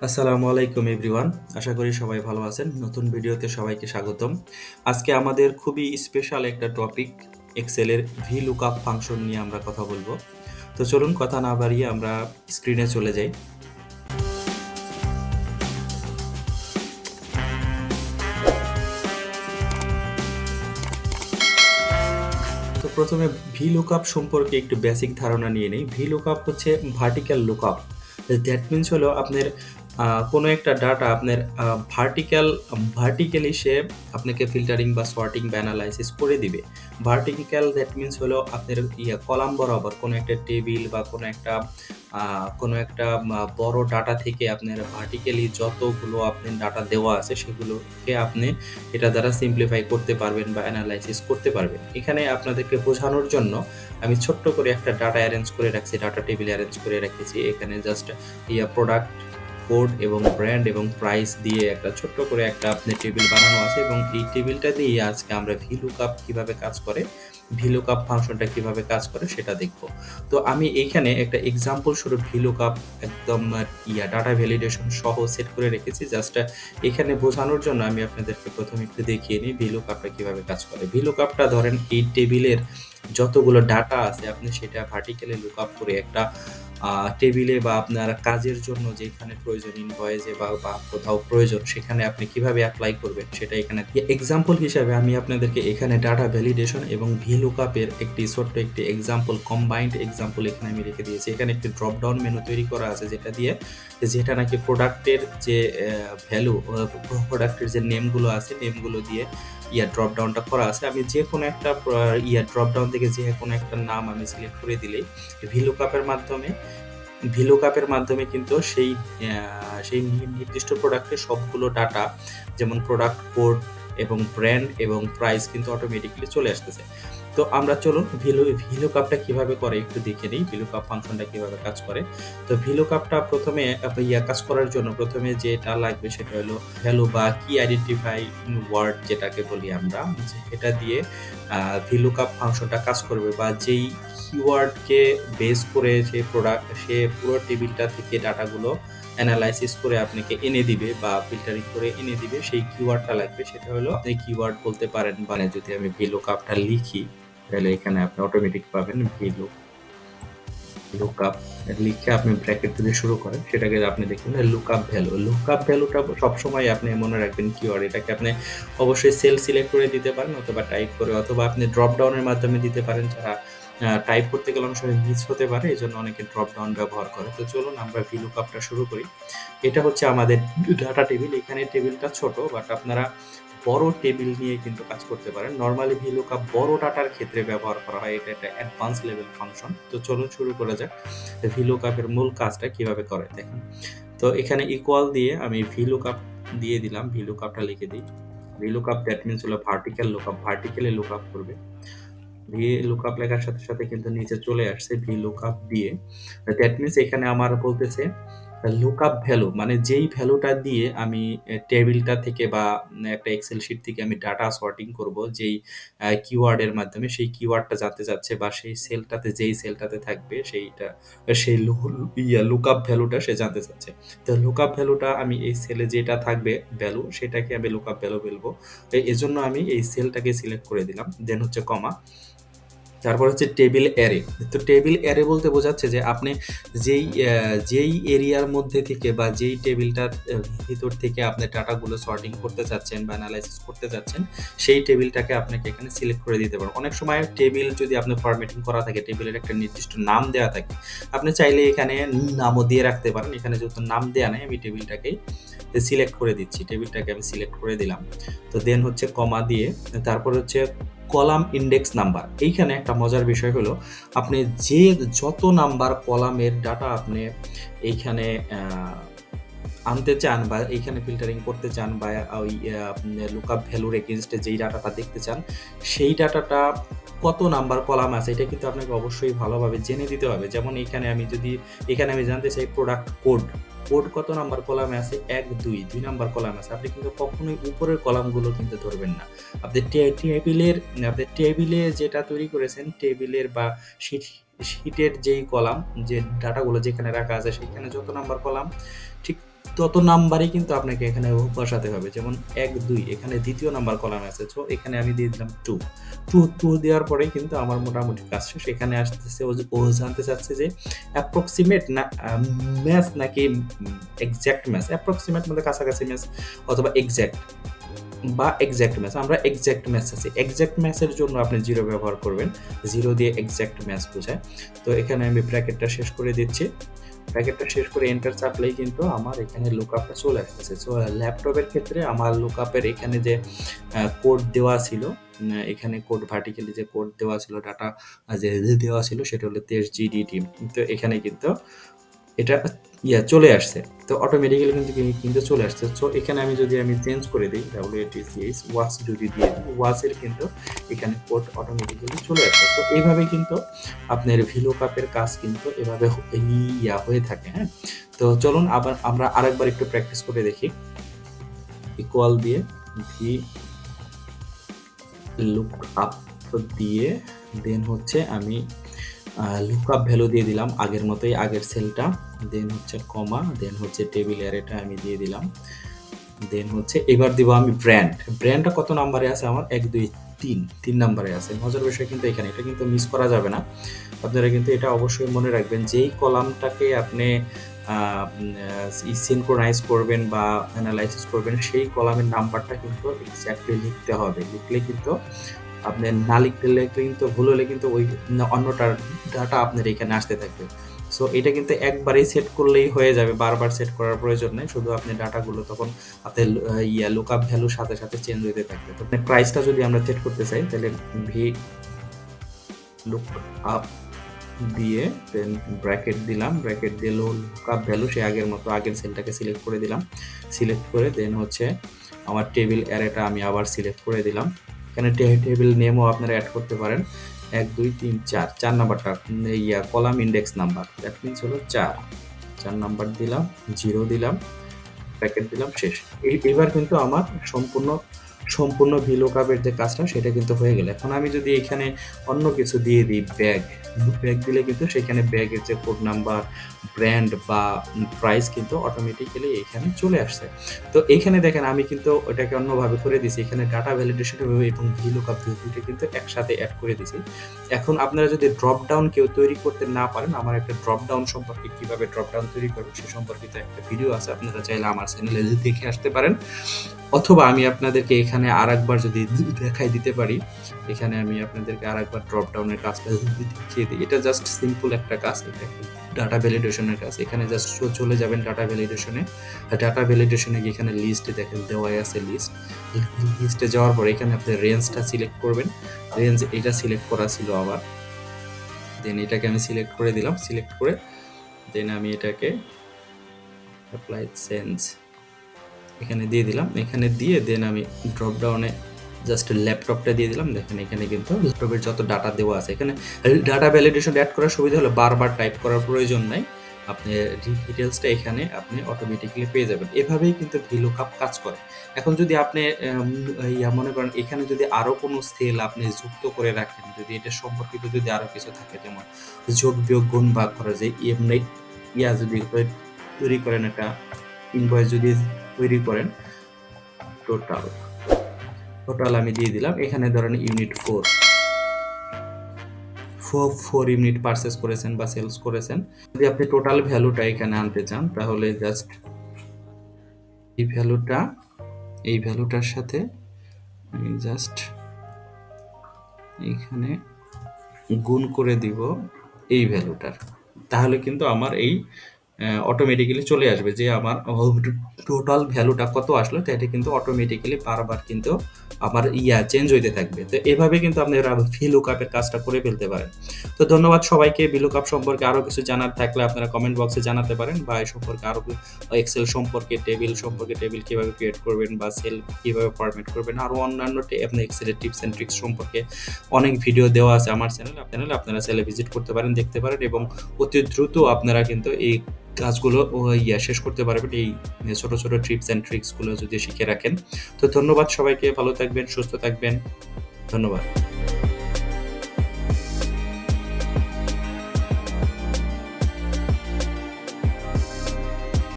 আসসালামু আলাইকুম এভরিওয়ান। আশা করি সবাই ভালো আছেন। নতুন ভিডিওতে সবাইকে স্বাগতম। আজকে আমাদের খুবই স্পেশাল একটা টপিক এক্সেলের VLOOKUP ফাংশন নিয়ে আমরা কথা বলবো। তো চলুন কথা না বাড়িয়ে আমরা স্ক্রিনে চলে যাই। তো প্রথমে VLOOKUP সম্পর্কে একটু বেসিক ধারণা নিয়ে নেই। VLOOKUP হচ্ছে ভার্টিক্যাল লুকআপ। দ্যাট মিনস হলো আপনার কোনো একটা ডাটা আপনার ভার্টিক্যালি সে আপনাকে ফিল্টারিং বা সর্টিং বা অ্যানালাইসিস করে দিবে। ভার্টিক্যাল দ্যাট মিনস হলো আপনার কলাম বরাবর কোনো একটা টেবিল বা কোনো একটা বড় ডাটা থেকে আপনার ভার্টিক্যালি যতগুলো আপনার ডাটা দেওয়া আছে সেগুলোকে আপনি এটা দ্বারা সিম্পলিফাই করতে পারবেন বা অ্যানালাইসিস করতে পারবেন। এখানে আপনাদেরকে বোঝানোর জন্য আমি ছোট্ট করে একটা ডাটা অ্যারেঞ্জ করে রাখছি, ডাটা টেবিল অ্যারেঞ্জ করে রেখেছি। এখানে জাস্ট প্রোডাক্ট কোড এবং ব্র্যান্ড এবং প্রাইস দিয়ে একটা ছোট্ট করে একটা আপনি টেবিল বানানো আছে এবং এই টেবিলটা দিয়ে আজকে আমরা VLOOKUP কিভাবে কাজ করে, VLOOKUP ফাংশনটা কিভাবে কাজ করে সেটা দেখব। তো আমি এইখানে একটা এক্সাম্পল স্বরূপ VLOOKUP একদম ডাটা ভ্যালিডেশন সহ সেট করে রেখেছি। জাস্ট এখানে বোঝানোর জন্য আমি আপনাদেরকে প্রথমে একটু দেখিয়ে নিই VLOOKUPটা কিভাবে কাজ করে। VLOOKUPটা ধরেন এই টেবিলের যতগুলো ডাটা আছে আপনি সেটা ভার্টিক্যালি লুকআপ করে একটা টেবিলে বা আপনার কাজের জন্য যেখানে প্রয়োজন ইনভয়েসে বা কোথাও প্রয়োজন সেখানে আপনি কিভাবে অ্যাপ্লাই করবেন সেটা এখানে এক্সাম্পল হিসাবে আমি আপনাদেরকে এখানে ডাটা ভ্যালিডেশন এবং VLOOKUP এর ছোট্ট একটি এক্সাম্পল, কম্বাইন্ড এক্সাম্পল এখানে আমি রেখে দিয়েছি। এখানে একটি ড্রপ ডাউন মেনু তৈরি করা আছে যেটা নাকি প্রোডাক্টের যে ভ্যালু, প্রোডাক্টের যে নেমগুলো আছে নেমগুলো দিয়ে ড্রপ ডাউনটা করা আছে। আমি যে কোনো একটা ড্রপ ডাউন থেকে যে কোনো একটা নাম আমি সিলেক্ট করে দিলেই VLOOKUP এর মাধ্যমে কিন্তু সেই নির্দিষ্ট প্রোডাক্টের সবগুলো ডাটা, যেমন প্রোডাক্ট কোড এবং ব্র্যান্ড এবং প্রাইস কিন্তু অটোমেটিক্যালি চলে আসতেছে। তো আমরা চলুন VLOOKUPটা কিভাবে করে একটু দেখে নিই, VLOOKUP ফাংশনটা কিভাবে কাজ করে। তো VLOOKUPটা প্রথমে কাজ করার জন্য প্রথমে যেটা লাগবে সেটা হলো ভ্যালু বা কি আইডেন্টিফাই ওয়ার্ড যেটাকে বলি আমরা, এটা দিয়ে VLOOKUP ফাংশনটা কাজ করবে বা যেই কিওয়ার্ডকে বেস করে সে পুরো টেবিলটা থেকে ডাটাগুলো অ্যানালাইসিস করে আপনাকে এনে দিবে বা ফিল্টারিং করে এনে দিবে, সেই কিওয়ার্ডটা লাগবে। সেটা হলো আপনি কিওয়ার্ড বলতে পারেন, মানে যদি আমি VLOOKUPটা লিখি তাহলে এখানে আপনি অটোমেটিক পাবেন VLOOKUP লিখে আপনি ব্র্যাকেট দিয়ে শুরু করেন, সেটাকে আপনি দেখুন লুকআপ ভ্যালুটা সবসময় আপনি মনে রাখবেন কিওয়ার্ড। এটাকে আপনি অবশ্যই সেল সিলেক্ট করে দিতে পারেন অথবা টাইপ করে, অথবা আপনি ড্রপ ডাউনের মাধ্যমে দিতে পারেন। যারা টাইপ করতে গেলে অনেক সময় মিস হতে পারে, এই জন্য অনেকে ড্রপ ডাউন ব্যবহার করে। তো চলুন আমরা VLOOKUPটা শুরু করি। এটা হচ্ছে আমাদের ডাটা টেবিল। এখানে টেবিলটা ছোট, বাট আপনারা বড় টেবিল নিয়ে কিন্তু কাজ করতে পারেন। নরমালি VLOOKUP বড় ডাটার ক্ষেত্রে ব্যবহার করা হয়, এটা একটা অ্যাডভান্স লেভেল ফাংশন। তো চলুন শুরু করা যাক VLOOKUP এর মূল কাজটা কিভাবে করে দেখেন। তো এখানে ইকুয়াল দিয়ে আমি VLOOKUP দিয়ে দিলাম, VLOOKUPটা লিখে দিই। VLOOKUP দ্যাট মিনস হলো ভার্টিক্যাল লুকআপ, ভার্টিক্যালি লুকআপ করবে। VLOOKUP লেখার সাথে সাথে কিন্তু নিচে চলে আসছে VLOOKUP দিয়ে। দ্যাট মিনস এখানে আমার বলতেছে লুকআপ ভ্যালু, মানে যেই ভ্যালুটা দিয়ে আমি টেবিলটা থেকে বা একটা এক্সেল শিট থেকে আমি ডাটা সর্টিং করব, যেই কিওয়ার্ডের মাধ্যমে সেই কিওয়ার্ডটা জানতে চাচ্ছে বা সেই সেলটাতে যেই সেলটাতে থাকবে সেই লুকআপ ভ্যালুটা সে জানতে চাচ্ছে। তো লুকআপ ভ্যালুটা আমি এই সেলে যেটা থাকবে ভ্যালু, সেটাকে আমি লুকআপ ভ্যালু বলবো। এজন্য আমি এই সেলটাকে সিলেক্ট করে দিলাম, দেন হচ্ছে কমা, তারপর হচ্ছে টেবিল অ্যারে। তো টেবিল অ্যারে বলতে বোঝাচ্ছে যে আপনি যেই এরিয়ার মধ্যে থেকে বা যেই টেবিলটার ভিতর থেকে আপনি ডাটাগুলো সর্টিং করতে চাচ্ছেন বা অ্যানালাইসিস করতে চাচ্ছেন, সেই টেবিলটাকে আপনাকে এখানে সিলেক্ট করে দিতে পারেন। অনেক সময় টেবিল যদি আপনি ফরম্যাটিং করা থাকে, টেবিলের একটা নির্দিষ্ট নাম দেওয়া থাকে, আপনি চাইলে এখানে নামও দিয়ে রাখতে পারেন। এখানে যেহেতু নাম দেওয়া নেই, আমি টেবিলটাকেই সিলেক্ট করে দিচ্ছি, টেবিলটাকে আমি সিলেক্ট করে দিলাম। তো দেন হচ্ছে কমা দিয়ে তারপর হচ্ছে কলাম ইন্ডেক্স নাম্বার। এইখানে একটা মজার বিষয় হলো, আপনি যত নাম্বার কলামের ডাটা আপনি এইখানে আনতে চান বা এইখানে ফিল্টারিং করতে চান বা ওই লুকআপ ভ্যালুর এগেইনস্টে যেই ডাটাটা দেখতে চান, সেই ডাটাটা কত নাম্বার কলাম আছে এটা কিন্তু আপনাকে অবশ্যই ভালোভাবে জেনে দিতে হবে। যেমন এখানে আমি জানতে চাই প্রোডাক্ট কোড কত নাম্বার কলামে আছে, 1 2 নাম্বার কলামে আছে। আপনি কিন্তু কখনোই উপরের কলামগুলো কিন্তু ধরবেন না। আপনি টেবিলে যেটা তৈরি করেছেন, টেবিলের বা শিটের যেই কলাম, যে ডাটাগুলো যেখানে রাখা আছে সেখানে যত নাম্বার কলাম, ঠিক তত নাম্বারই কিন্তু আপনাকে এখানে বসাতে হবে। যেমন ১, ২ এখানে ২য় নাম্বার কলামে আছে। সো এখানে আমি দিয়ে দিলাম 2 দেওয়ার পরেই কিন্তু আমার মোটামুটি কাজ শেষ। এখানে আসতেছে ও জানতে চাচ্ছে যে অ্যাপ্রক্সিমেট না ম্যাচ নাকি এক্সাক্ট ম্যাচ। অ্যাপ্রক্সিমেট মানে কাছাকাছি ম্যাচ অথবা এক্সাক্ট ম্যাচ। আমরা এক্সাক্ট ম্যাচ চাচ্ছি। এক্সাক্ট ম্যাচের জন্য আপনি 0 ব্যবহার করবেন। 0 দিয়ে এক্সাক্ট ম্যাচ বোঝায়। তো এখানে আমি ব্র্যাকেটটা শেষ করে দিচ্ছি। ব্র্যাকেটটা শেষ করে এন্টার চাপলেই কিন্তু আমার এখানে লুকআপটা চলে আসতেছে। সো ল্যাপটপের ক্ষেত্রে আমার লুকআপের এখানে যে কোড দেওয়া ছিল, এখানে কোড ভার্টিক্যালি যে কোড দেওয়া ছিল, ডাটা যে দেওয়া ছিল সেটা হলো 23GDT। তো এখানে কিন্তু এটা চলে আসছে। তো অটোমেটিক্যালি কিন্তু চলে আসছে। সো এখানে আমি চেঞ্জ করে দিই WATCH ওয়াচ যদি দিয়ে দিই, ওয়াচের কিন্তু এখানে কোড অটোমেটিক্যালি চলে আসছে। তো এইভাবে কিন্তু আপনার VLOOKUP-এর কাজ কিন্তু এভাবে হয়ে থাকে। হ্যাঁ, তো চলুন আবার আমরা আরেকবার একটু প্র্যাকটিস করে দেখি। ইকুয়াল দিয়ে VLOOKUP দিয়ে দেন হচ্ছে আমি লুকআপ ভ্যালু দিয়ে দিলাম আগের মতোই, আগের সেলটা, দেন হচ্ছে কমা, দেন হচ্ছে টেবিল অ্যারেটা আমি দিয়ে দিলাম, দেন হচ্ছে এবার দিব আমি ব্র্যান্ডটা কত নাম্বারে আছে আমার 1, 2, 3 নাম্বারে আছে। মজার বিষয় কিন্তু এখানে এটা কিন্তু মিস করা যাবে না। আপনারা কিন্তু এটা অবশ্যই মনে রাখবেন, যেই কলামটাকে আপনি সিনক্রোনাইজ করবেন বা অ্যানালাইসিস করবেন সেই কলামের নাম্বারটা কিন্তু এক্স্যাক্টলি লিখতে হবে। লিখলে কিন্তু আপনি না লিখতে কিন্তু ভুল হলে কিন্তু ওই অন্যটার ডাটা আপনার এখানে আসতে থাকবে। সো এটা কিন্তু একবারেই সেট করলেই হয়ে যাবে, বারবার সেট করার প্রয়োজন নেই। শুধু আপনি ডাটাগুলো তখন আপনার লুকআপ ভ্যালুর সাথে সাথে চেঞ্জ হতে থাকবে। তো প্রাইসটা যদি আমরা সেট করতে চাই তাহলে VLOOKUP দিয়ে দেন ব্র্যাকেট দিলাম, ব্র্যাকেট দিয়ে লুকআপ ভ্যালু সে আগের মতো আগের সেলটাকে সিলেক্ট করে দিলাম। সিলেক্ট করে দেন হচ্ছে আমার টেবিল অ্যারেটা আমি আবার সিলেক্ট করে দিলাম। এখানে টেবিল নেমও আপনারা অ্যাড করতে পারেন। 1, 2, 3, 4 নাম্বারটা column index number, that means হলো 4 নাম্বার দিলাম, 0 দিলাম, ব্র্যাকেট দিলাম, শেষ। এবার কিন্তু আমার সম্পূর্ণ VLOOKUP-এর যে কাজটা সেটা কিন্তু হয়ে গেল। এখন আমি যদি এখানে অন্য কিছু দিয়ে দিই, ব্যাগ দিলে কিন্তু সেখানে ব্যাগের যে কোড নাম্বার, ব্র্যান্ড বা প্রাইস কিন্তু অটোমেটিক্যালি এখানে চলে আসছে। তো এখানে দেখেন আমি কিন্তু ওটাকে অন্যভাবে করে দিয়েছি। এখানে ডাটা ভ্যালিডেশন এবং VLOOKUP দুইটা কিন্তু একসাথে অ্যাড করে দিয়েছি। এখন আপনারা যদি ড্রপডাউন কেউ তৈরি করতে না পারেন, আমার একটা ড্রপডাউন সম্পর্কে কিভাবে ড্রপডাউন তৈরি করবেন সে সম্পর্কিত একটা ভিডিও আছে, আপনারা চাইলে আমার চ্যানেলে দেখে আসতে পারেন। অথবা আমি আপনাদেরকে এখানে আরেকবার যদি দেখাই দিতে পারি, এখানে আমি আপনাদেরকে আরেকবার ড্রপডাউনের কাজটা দেখিয়ে দিই। এটা জাস্ট সিম্পল একটা কাজ, এটা ডাটা ভ্যালিডেশনের কাজ। এখানে জাস্ট চলে যাবেন ডাটা ভ্যালিডেশনে। ডাটা ভ্যালিডেশনে গিয়ে এখানে লিস্টে দেখেন দেওয়াই আছে লিস্টে যাওয়ার পর এখানে আপনি রেঞ্জটা সিলেক্ট করবেন। রেঞ্জ এটা সিলেক্ট করা ছিল আবার, দেন এটাকে আমি সিলেক্ট করে দিলাম। সিলেক্ট করে দেন আমি এটাকে অ্যাপ্লাই চেঞ্জ এখানে দিয়ে দিলাম। এখানে দিয়ে দেন আমি ড্রপডাউনে জাস্ট ল্যাপটপটা দিয়ে দিলাম। দেখেন এখানে কিন্তু ল্যাপটপের যত ডাটা দেওয়া আছে, এখানে ডাটা ভ্যালিডেশন অ্যাড করার সুবিধা হলো বারবার টাইপ করার প্রয়োজন নাই, আপনি ডিটেলসটা এখানে আপনি অটোমেটিক্যালি পেয়ে যাবেন। এভাবেই কিন্তু VLOOKUP কাজ করে। এখন যদি আপনি মনে করেন এখানে যদি আরও কোনো সেল আপনি যুক্ত করে রাখেন, যদি এটা সম্পর্কিত যদি আরও কিছু থাকে, যেমন যোগ বিয়োগ গুণ ভাগ করা যায়, এমনি যদি তৈরি করেন, একটা ইনভয়েস যদি তৈরি করেন, টোটাল আমি দিয়ে দিলাম। এখানে ধরেন ইউনিট 4 ইউনিট পারচেস করেছেন বা সেলস করেছেন। যদি আপনি টোটাল ভ্যালুটা এখানে আনতে চান তাহলে জাস্ট এই ভ্যালুটার সাথে আমি জাস্ট এখানে গুণ করে দিব এই ভ্যালুটার, তাহলে কিন্তু আমার এই অটোমেটিক্যালি চলে আসবে যে আমার টোটাল ভ্যালুটা কত আসলো, তো এটা কিন্তু অটোমেটিক্যালি বারবার কিন্তু আমার চেঞ্জ হইতে থাকবে। তো এভাবে কিন্তু আপনারা VLOOKUP-এর কাজটা করে ফেলতে পারেন। তো ধন্যবাদ সবাইকে। VLOOKUP সম্পর্কে আরও কিছু জানার থাকলে আপনারা কমেন্ট বক্সে জানাতে পারেন, বা এই সম্পর্কে আরও এক্সেল সম্পর্কে, টেবিল কীভাবে ক্রিয়েট করবেন বা সেল কীভাবে ফরম্যাট করবেন, আরও অন্যান্য আপনি এক্সেলের টিপস অ্যান্ড ট্রিক্স সম্পর্কে অনেক ভিডিও দেওয়া আছে আমার চ্যানেলে। আপনারা চ্যানেলে ভিজিট করতে পারেন, দেখতে পারেন, এবং অতি দ্রুত আপনারা কিন্তু এই কাজগুলো শেষ করতে পারবেন, এই ছোট ছোট টিপস অ্যান্ড ট্রিক্সগুলো যদি শিখে রাখেন। তো ধন্যবাদ সবাইকে, ভালো থাকবেন, সুস্থ থাকবেন, ধন্যবাদ।